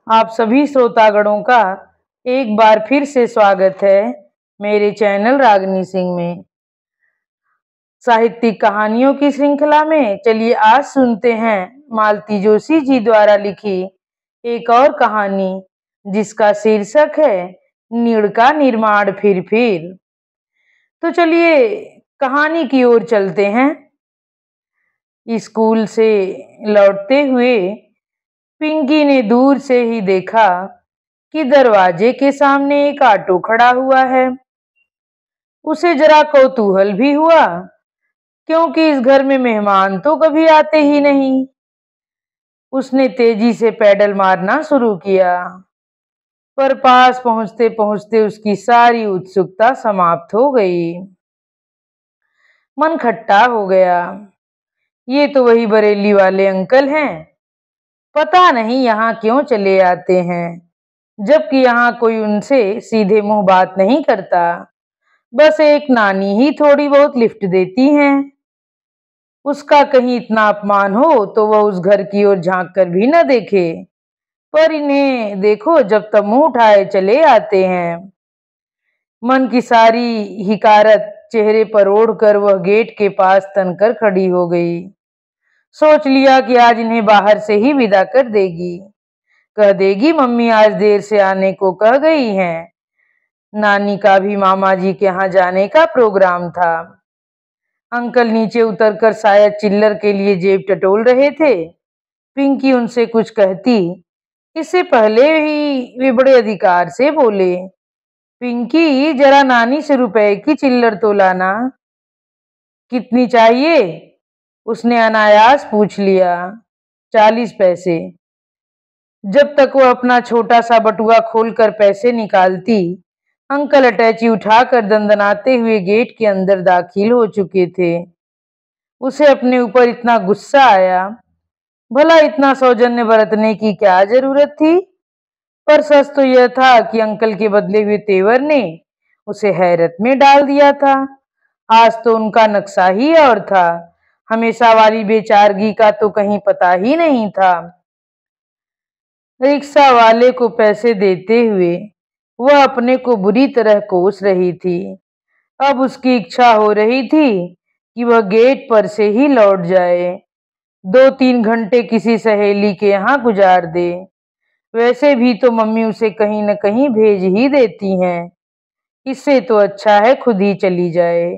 आप सभी श्रोतागणों का एक बार फिर से स्वागत है मेरे चैनल रागनी सिंह में। साहित्यिक कहानियों की श्रृंखला में चलिए आज सुनते हैं मालती जोशी जी द्वारा लिखी एक और कहानी जिसका शीर्षक है नीड़ का निर्माण फिर। तो चलिए कहानी की ओर चलते हैं। स्कूल से लौटते हुए पिंकी ने दूर से ही देखा कि दरवाजे के सामने एक ऑटो खड़ा हुआ है। उसे जरा कौतूहल भी हुआ क्योंकि इस घर में मेहमान तो कभी आते ही नहीं। उसने तेजी से पैडल मारना शुरू किया, पर पास पहुंचते पहुंचते उसकी सारी उत्सुकता समाप्त हो गई। मन खट्टा हो गया। ये तो वही बरेली वाले अंकल हैं। पता नहीं यहाँ क्यों चले आते हैं, जबकि यहाँ कोई उनसे सीधे मुंह बात नहीं करता। बस एक नानी ही थोड़ी बहुत लिफ्ट देती हैं। उसका कहीं इतना अपमान हो तो वह उस घर की ओर झांक कर भी न देखे, पर इन्हें देखो जब तब मुंह उठाए चले आते हैं। मन की सारी हिकारत चेहरे पर ओढ़कर वह गेट के पास तनकर खड़ी हो गई। सोच लिया कि आज इन्हें बाहर से ही विदा कर देगी। कह देगी मम्मी आज देर से आने को कह गई हैं। नानी का भी मामा जी के यहाँ जाने का प्रोग्राम था। अंकल नीचे उतरकर शायद चिल्लर के लिए जेब टटोल रहे थे। पिंकी उनसे कुछ कहती, इससे पहले ही वे बड़े अधिकार से बोले, पिंकी जरा नानी से रुपए की चिल्लर तो लाना। कितनी चाहिए? उसने अनायास पूछ लिया। 40 पैसे। जब तक वह अपना छोटा सा बटुआ खोलकर पैसे निकालती, अंकल अटैची उठाकर दंदनाते हुए गेट के अंदर दाखिल हो चुके थे। उसे अपने ऊपर इतना गुस्सा आया। भला इतना सौजन्य बरतने की क्या जरूरत थी? पर सच तो यह था कि अंकल के बदले हुए तेवर ने उसे हैरत में डाल दिया था। आज तो उनका नक्शा ही और था। हमेशा वाली बेचारगी का तो कहीं पता ही नहीं था। रिक्शा वाले को पैसे देते हुए वह अपने को बुरी तरह कोस रही थी। अब उसकी इच्छा हो रही थी कि वह गेट पर से ही लौट जाए, 2-3 घंटे किसी सहेली के यहाँ गुजार दे। वैसे भी तो मम्मी उसे कहीं न कहीं भेज ही देती हैं। इससे तो अच्छा है खुद ही चली जाए।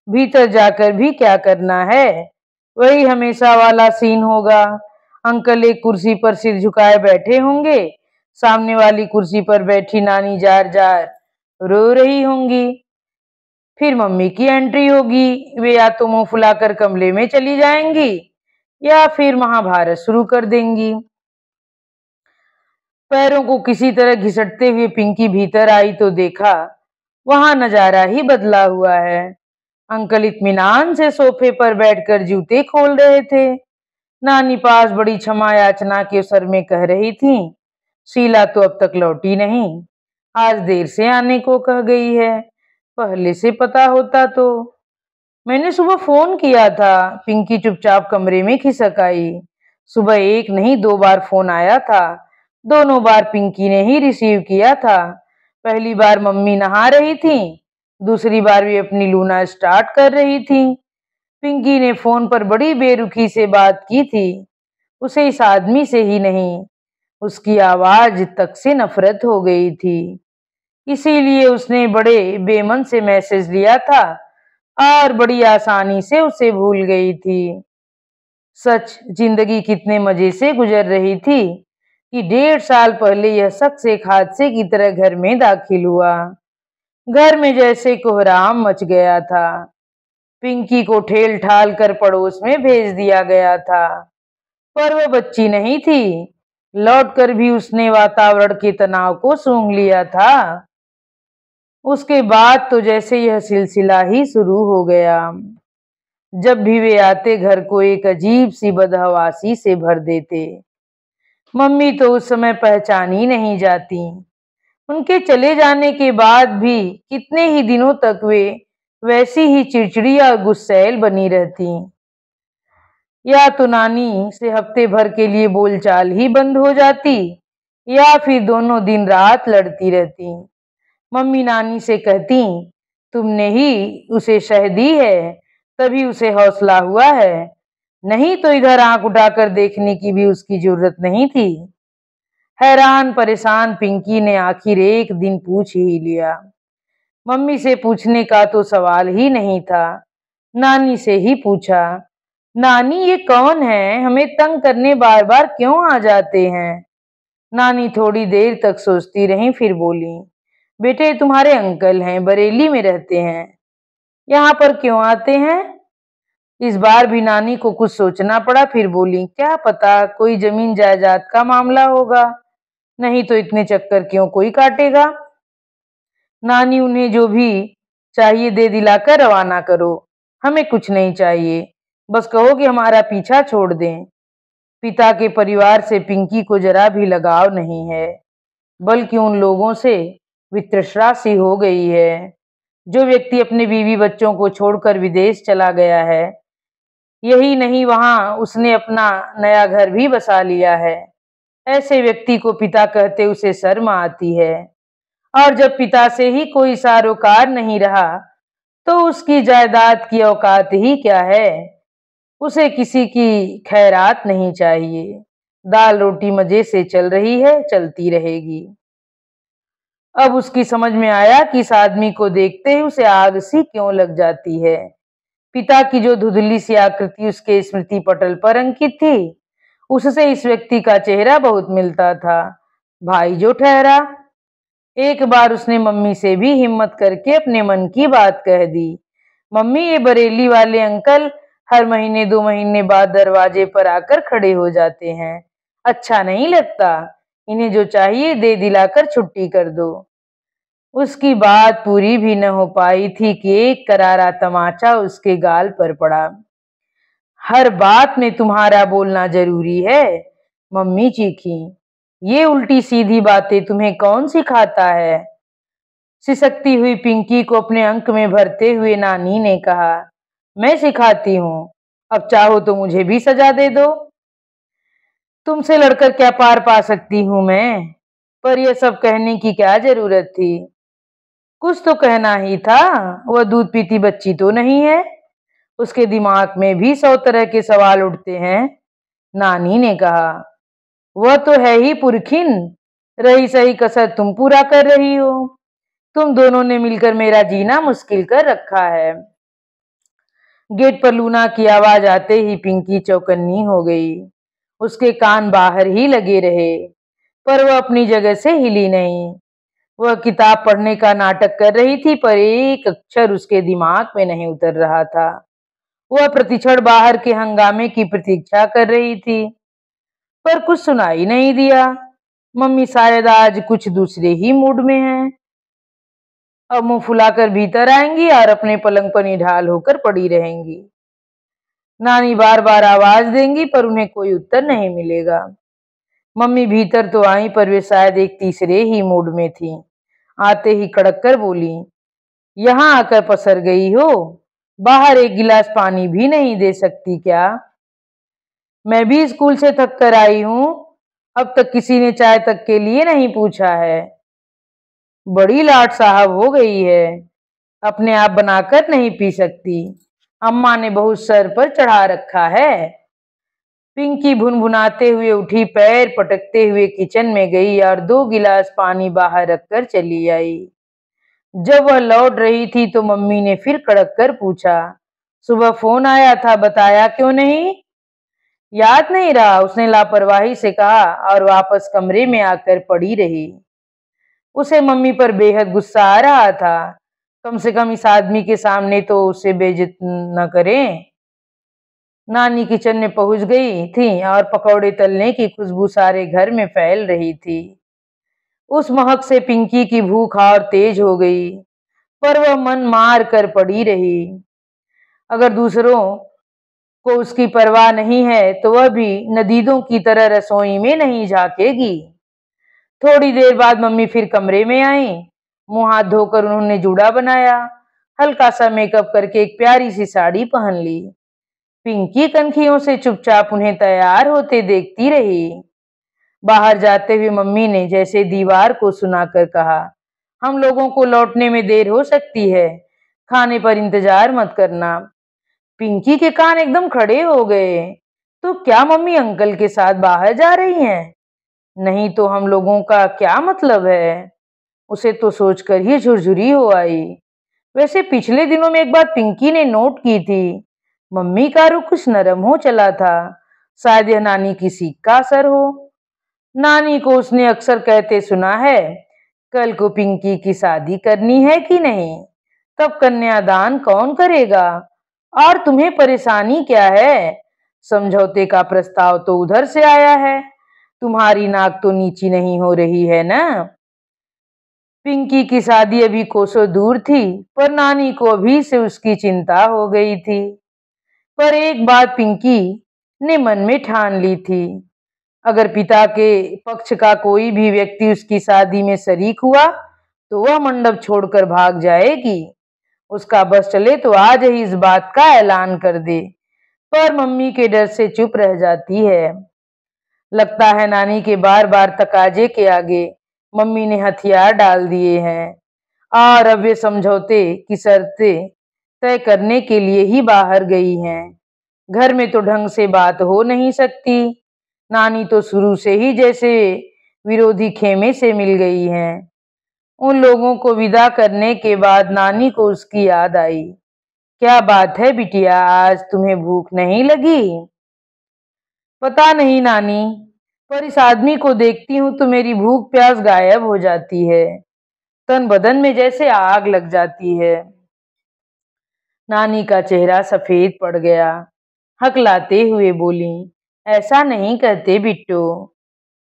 भीतर जाकर भी क्या करना है, वही हमेशा वाला सीन होगा। अंकल एक कुर्सी पर सिर झुकाए बैठे होंगे, सामने वाली कुर्सी पर बैठी नानी जार जार रो रही होंगी। फिर मम्मी की एंट्री होगी। वे या तो मुंह फुलाकर कमरे में चली जाएंगी या फिर महाभारत शुरू कर देंगी। पैरों को किसी तरह घिसटते हुए पिंकी भीतर आई तो देखा वहां नजारा ही बदला हुआ है। अंकल इत्मीनान से सोफे पर बैठकर जूते खोल रहे थे। नानी पास बड़ी क्षमा याचना के स्वर में कह रही थी, शीला तो अब तक लौटी नहीं, आज देर से आने को कह गई है। पहले से पता होता तो। मैंने सुबह फोन किया था। पिंकी चुपचाप कमरे में खिसक आई। सुबह एक नहीं 2 बार फोन आया था। दोनों बार पिंकी ने ही रिसीव किया था। पहली बार मम्मी नहा रही थी, दूसरी बार भी अपनी लूना स्टार्ट कर रही थी। पिंकी ने फोन पर बड़ी बेरुखी से बात की थी। उसे इस आदमी से ही नहीं, उसकी आवाज तक से नफरत हो गई थी। इसीलिए उसने बड़े बेमन से मैसेज लिया था और बड़ी आसानी से उसे भूल गई थी। सच जिंदगी कितने मजे से गुजर रही थी कि 1.5 साल पहले यह शख्स एक हादसे की तरह घर में दाखिल हुआ। घर में जैसे कोहराम मच गया था। पिंकी को ठेल ठाल कर पड़ोस में भेज दिया गया था, पर वह बच्ची नहीं थी। लौटकर भी उसने वातावरण के तनाव को सूंघ लिया था। उसके बाद तो जैसे यह सिलसिला ही शुरू हो गया। जब भी वे आते घर को एक अजीब सी बदहवासी से भर देते। मम्मी तो उस समय पहचान ही नहीं जाती। उनके चले जाने के बाद भी कितने ही दिनों तक वे वैसी ही चिड़चिड़ी और गुस्सैल बनी रहती। या तो नानी से हफ्ते भर के लिए बोलचाल ही बंद हो जाती, या फिर दोनों दिन रात लड़ती रहती। मम्मी नानी से कहती, तुमने ही उसे शह दी है, तभी उसे हौसला हुआ है, नहीं तो इधर आंख उठाकर देखने की भी उसकी जरूरत नहीं थी। हैरान परेशान पिंकी ने आखिर एक दिन पूछ ही लिया। मम्मी से पूछने का तो सवाल ही नहीं था, नानी से ही पूछा। नानी ये कौन है, हमें तंग करने बार बार क्यों आ जाते हैं? नानी थोड़ी देर तक सोचती रही, फिर बोली, बेटे तुम्हारे अंकल हैं, बरेली में रहते हैं, यहाँ पर क्यों आते हैं? इस बार भी नानी को कुछ सोचना पड़ा, फिर बोली, क्या पता कोई जमीन जायदाद का मामला होगा, नहीं तो इतने चक्कर क्यों कोई काटेगा। नानी उन्हें जो भी चाहिए दे दिलाकर रवाना करो, हमें कुछ नहीं चाहिए, बस कहो कि हमारा पीछा छोड़ दें। पिता के परिवार से पिंकी को जरा भी लगाव नहीं है, बल्कि उन लोगों से वितृष्णा सी हो गई है। जो व्यक्ति अपने बीवी बच्चों को छोड़कर विदेश चला गया है, यही नहीं वहां उसने अपना नया घर भी बसा लिया है, ऐसे व्यक्ति को पिता कहते उसे शर्म आती है। और जब पिता से ही कोई सारोकार नहीं रहा, तो उसकी जायदाद की औकात ही क्या है। उसे किसी की खैरात नहीं चाहिए, दाल रोटी मजे से चल रही है, चलती रहेगी। अब उसकी समझ में आया कि इस आदमी को देखते ही उसे आग सी क्यों लग जाती है। पिता की जो धुंधली सी आकृति उसके स्मृति पटल पर अंकित थी, उससे इस व्यक्ति का चेहरा बहुत मिलता था। भाई जो ठहरा। एक बार उसने मम्मी से भी हिम्मत करके अपने मन की बात कह दी। मम्मी ये बरेली वाले अंकल हर महीने 2 महीने बाद दरवाजे पर आकर खड़े हो जाते हैं, अच्छा नहीं लगता, इन्हें जो चाहिए दे दिलाकर छुट्टी कर दो। उसकी बात पूरी भी न हो पाई थी कि एक करारा तमाचा उसके गाल पर पड़ा। हर बात में तुम्हारा बोलना जरूरी है, मम्मी चीखी। ये उल्टी सीधी बातें तुम्हें कौन सिखाता है? सिसकती हुई पिंकी को अपने अंक में भरते हुए नानी ने कहा, मैं सिखाती हूँ, अब चाहो तो मुझे भी सजा दे दो। तुमसे लड़कर क्या पार पा सकती हूँ मैं? पर यह सब कहने की क्या जरूरत थी? कुछ तो कहना ही था, वह दूध पीती बच्ची तो नहीं है, उसके दिमाग में भी 100 तरह के सवाल उठते हैं। नानी ने कहा, वह तो है ही पुरखिन, रही सही कसर तुम पूरा कर रही हो, तुम दोनों ने मिलकर मेरा जीना मुश्किल कर रखा है। गेट पर लूना की आवाज आते ही पिंकी चौकन्नी हो गई। उसके कान बाहर ही लगे रहे, पर वह अपनी जगह से हिली नहीं। वह किताब पढ़ने का नाटक कर रही थी, पर एक अक्षर उसके दिमाग में नहीं उतर रहा था। वह प्रतिक्षण बाहर के हंगामे की प्रतीक्षा कर रही थी, पर कुछ सुनाई नहीं दिया। मम्मी शायद आज कुछ दूसरे ही मूड में हैं। अब मुंह फुलाकर भीतर आएंगी और अपने पलंग पर निढाल होकर पड़ी रहेंगी। नानी बार बार आवाज देंगी, पर उन्हें कोई उत्तर नहीं मिलेगा। मम्मी भीतर तो आई, पर वे शायद एक तीसरे ही मूड में थी। आते ही कड़क कर बोली, यहाँ आकर पसर गई हो, बाहर एक गिलास पानी भी नहीं दे सकती क्या? मैं भी स्कूल से थक कर आई हूँ, अब तक किसी ने चाय तक के लिए नहीं पूछा है। बड़ी लाट साहब हो गई है, अपने आप बनाकर नहीं पी सकती, अम्मा ने बहुत सर पर चढ़ा रखा है। पिंकी भुनभुनाते हुए उठी, पैर पटकते हुए किचन में गई और 2 गिलास पानी बाहर रखकर चली आई। जब वह लौट रही थी तो मम्मी ने फिर कड़क कर पूछा, सुबह फोन आया था, बताया क्यों नहीं? याद नहीं रहा, उसने लापरवाही से कहा और वापस कमरे में आकर पड़ी रही। उसे मम्मी पर बेहद गुस्सा आ रहा था, कम से कम इस आदमी के सामने तो उसे बेइज्जत न करें। नानी किचन में पहुंच गई थी और पकौड़े तलने की खुशबू सारे घर में फैल रही थी। उस महक से पिंकी की भूख और तेज हो गई, पर वह मन मार कर पड़ी रही। अगर दूसरों को उसकी परवाह नहीं है, तो वह भी नदीदों की तरह रसोई में नहीं झांकेगी। थोड़ी देर बाद मम्मी फिर कमरे में आई। मुंह हाथ धोकर उन्होंने जूड़ा बनाया, हल्का सा मेकअप करके एक प्यारी सी साड़ी पहन ली। पिंकी कनखियों से चुपचाप उन्हें तैयार होते देखती रही। बाहर जाते हुए मम्मी ने जैसे दीवार को सुनाकर कहा, हम लोगों को लौटने में देर हो सकती है, खाने पर इंतजार मत करना। पिंकी के कान एकदम खड़े हो गए। तो क्या मम्मी अंकल के साथ बाहर जा रही हैं? नहीं तो हम लोगों का क्या मतलब है? उसे तो सोचकर ही झुरझुरी हो आई। वैसे पिछले दिनों में एक बात पिंकी ने नोट की थी, मम्मी का रुख कुछ नरम हो चला था। शायद यह नानी की सीख का असर हो। नानी को उसने अक्सर कहते सुना है, कल को पिंकी की शादी करनी है कि नहीं, तब कन्यादान कौन करेगा, और तुम्हें परेशानी क्या है? समझौते का प्रस्ताव तो उधर से आया है, तुम्हारी नाक तो नीची नहीं हो रही है ना। पिंकी की शादी अभी कोसों दूर थी, पर नानी को अभी से उसकी चिंता हो गई थी। पर एक बात पिंकी ने मन में ठान ली थी, अगर पिता के पक्ष का कोई भी व्यक्ति उसकी शादी में शरीक हुआ तो वह मंडप छोड़कर भाग जाएगी। उसका बस चले तो आज ही इस बात का ऐलान कर दे। पर मम्मी के डर से चुप रह जाती है। लगता है नानी के बार बार तकाजे के आगे मम्मी ने हथियार डाल दिए हैं, और अब वे समझौते की शर्तें तय करने के लिए ही बाहर गई हैं। घर में तो ढंग से बात हो नहीं सकती। नानी तो शुरू से ही जैसे विरोधी खेमे से मिल गई हैं। उन लोगों को विदा करने के बाद नानी को उसकी याद आई। क्या बात है बिटिया, आज तुम्हें भूख नहीं लगी? पता नहीं नानी, पर इस आदमी को देखती हूँ तो मेरी भूख प्यास गायब हो जाती है। तन बदन में जैसे आग लग जाती है। नानी का चेहरा सफेद पड़ गया। हकलाते हुए बोली, ऐसा नहीं कहते बिट्टू,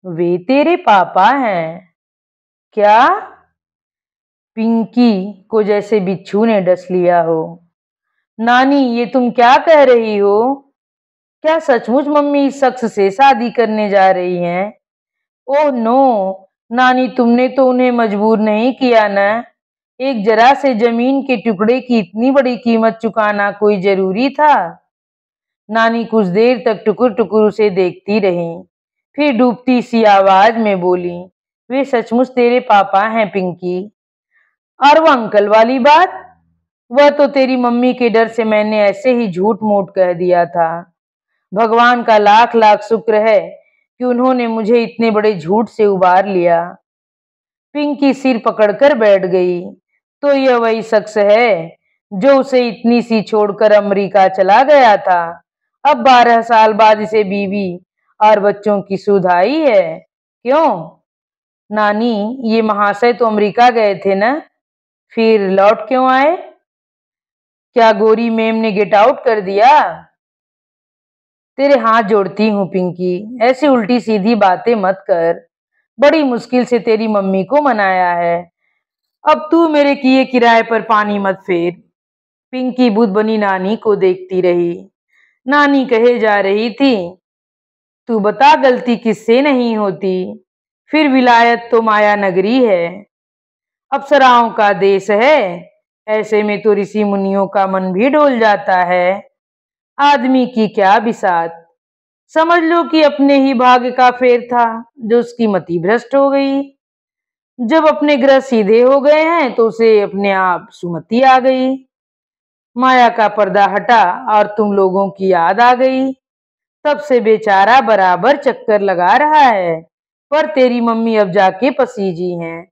वे तेरे पापा हैं। क्या? पिंकी को जैसे बिच्छू ने डस लिया हो। नानी, ये तुम क्या कह रही हो? क्या सचमुच मम्मी इस शख्स से शादी करने जा रही हैं? ओह नो नानी, तुमने तो उन्हें मजबूर नहीं किया ना। एक जरा से जमीन के टुकड़े की इतनी बड़ी कीमत चुकाना कोई जरूरी था? नानी कुछ देर तक टुकुर टुकुर उसे देखती रही, फिर डूबती सी आवाज में बोली, वे सचमुच तेरे पापा हैं पिंकी। और वो अंकल वाली बात? वह तो तेरी मम्मी के डर से मैंने ऐसे ही झूठ मूठ कह दिया था। भगवान का लाख लाख शुक्र है कि उन्होंने मुझे इतने बड़े झूठ से उबार लिया। पिंकी सिर पकड़कर बैठ गई। तो यह वही शख्स है जो उसे इतनी सी छोड़कर अमेरिका चला गया था। अब 12 साल बाद इसे बीवी और बच्चों की सुध आई है। क्यों नानी, ये महाशय तो अमेरिका गए थे ना, फिर लौट क्यों आए? क्या गोरी मेम ने गेट आउट कर दिया? तेरे हाथ जोड़ती हूँ पिंकी, ऐसी उल्टी सीधी बातें मत कर। बड़ी मुश्किल से तेरी मम्मी को मनाया है, अब तू मेरे किए किराए पर पानी मत फेर। पिंकी बुद्ध बनी नानी को देखती रही। नानी कहे जा रही थी, तू बता गलती किससे नहीं होती, फिर विलायत तो माया नगरी है, अप्सराओं का देश है, ऐसे में तो ऋषि मुनियों का मन भी डोल जाता है। आदमी की क्या बिसात, समझ लो कि अपने ही भाग्य का फेर था जो उसकी मति भ्रष्ट हो गई। जब अपने ग्रह सीधे हो गए हैं तो उसे अपने आप सुमति आ गई। माया का पर्दा हटा और तुम लोगों की याद आ गई। तब से बेचारा बराबर चक्कर लगा रहा है, पर तेरी मम्मी अब जाके पसीजी हैं।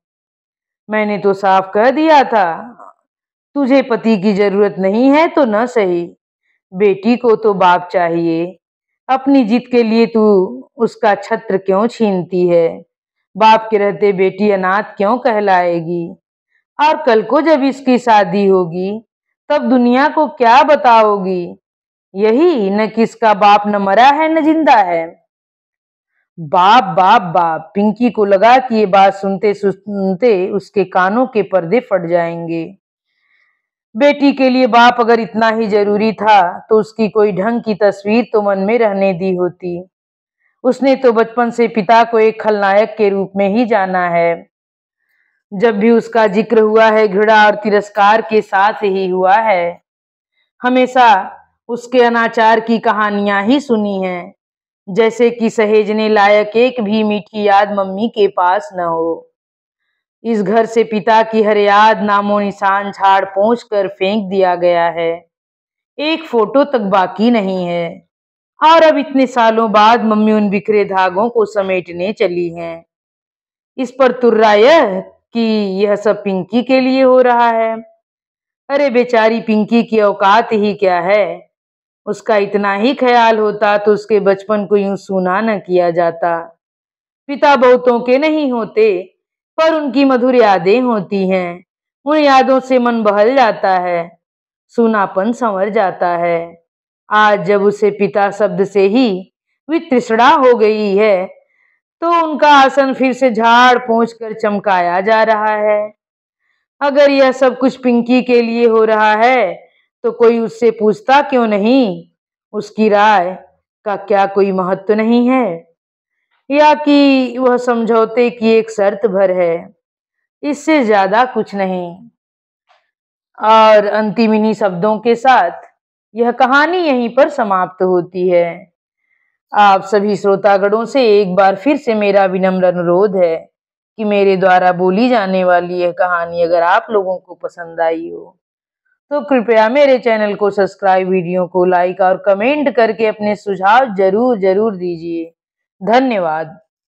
मैंने तो साफ कह दिया था, तुझे पति की जरूरत नहीं है तो न सही, बेटी को तो बाप चाहिए। अपनी जिद के लिए तू उसका छत्र क्यों छीनती है? बाप के रहते बेटी अनाथ क्यों कहलाएगी? और कल को जब इसकी शादी होगी तब दुनिया को क्या बताओगी? यही न किसका बाप न मरा है न जिंदा है। बाप बाप बाप, पिंकी को लगा कि ये बात सुनते सुनते उसके कानों के पर्दे फट जाएंगे। बेटी के लिए बाप अगर इतना ही जरूरी था तो उसकी कोई ढंग की तस्वीर तो मन में रहने दी होती। उसने तो बचपन से पिता को एक खलनायक के रूप में ही जाना है। जब भी उसका जिक्र हुआ है घृणा और तिरस्कार के साथ ही हुआ है। हमेशा उसके अनाचार की कहानियां ही सुनी हैं। जैसे कि सहेजने लायक एक भी मीठी याद मम्मी के पास न हो। इस घर से पिता की हर याद नामो निशान झाड़ पोंछ कर फेंक दिया गया है। एक फोटो तक बाकी नहीं है। और अब इतने सालों बाद मम्मी उन बिखरे धागों को समेटने चली हैं। इस पर तुर्रा यह कि यह सब पिंकी के लिए हो रहा है। अरे बेचारी पिंकी की औकात ही क्या है। उसका इतना ही ख्याल होता तो उसके बचपन को यूं सूना न किया जाता। पिता बहुतों के नहीं होते, पर उनकी मधुर यादें होती हैं। उन यादों से मन बहल जाता है, सूनापन संवर जाता है। आज जब उसे पिता शब्द से ही वितृष्णा हो गई है, तो उनका आसन फिर से झाड़ पोंछ कर चमकाया जा रहा है। अगर यह सब कुछ पिंकी के लिए हो रहा है, तो कोई उससे पूछता क्यों नहीं? उसकी राय का क्या कोई महत्व नहीं है? या कि वह समझौते की एक शर्त भर है? इससे ज्यादा कुछ नहीं। और अंतिम इन्हीं शब्दों के साथ यह कहानी यहीं पर समाप्त होती है। आप सभी श्रोतागणों से एक बार फिर से मेरा विनम्र अनुरोध है कि मेरे द्वारा बोली जाने वाली यह कहानी अगर आप लोगों को पसंद आई हो, तो कृपया मेरे चैनल को सब्सक्राइब, वीडियो को लाइक और कमेंट करके अपने सुझाव जरूर जरूर दीजिए। धन्यवाद।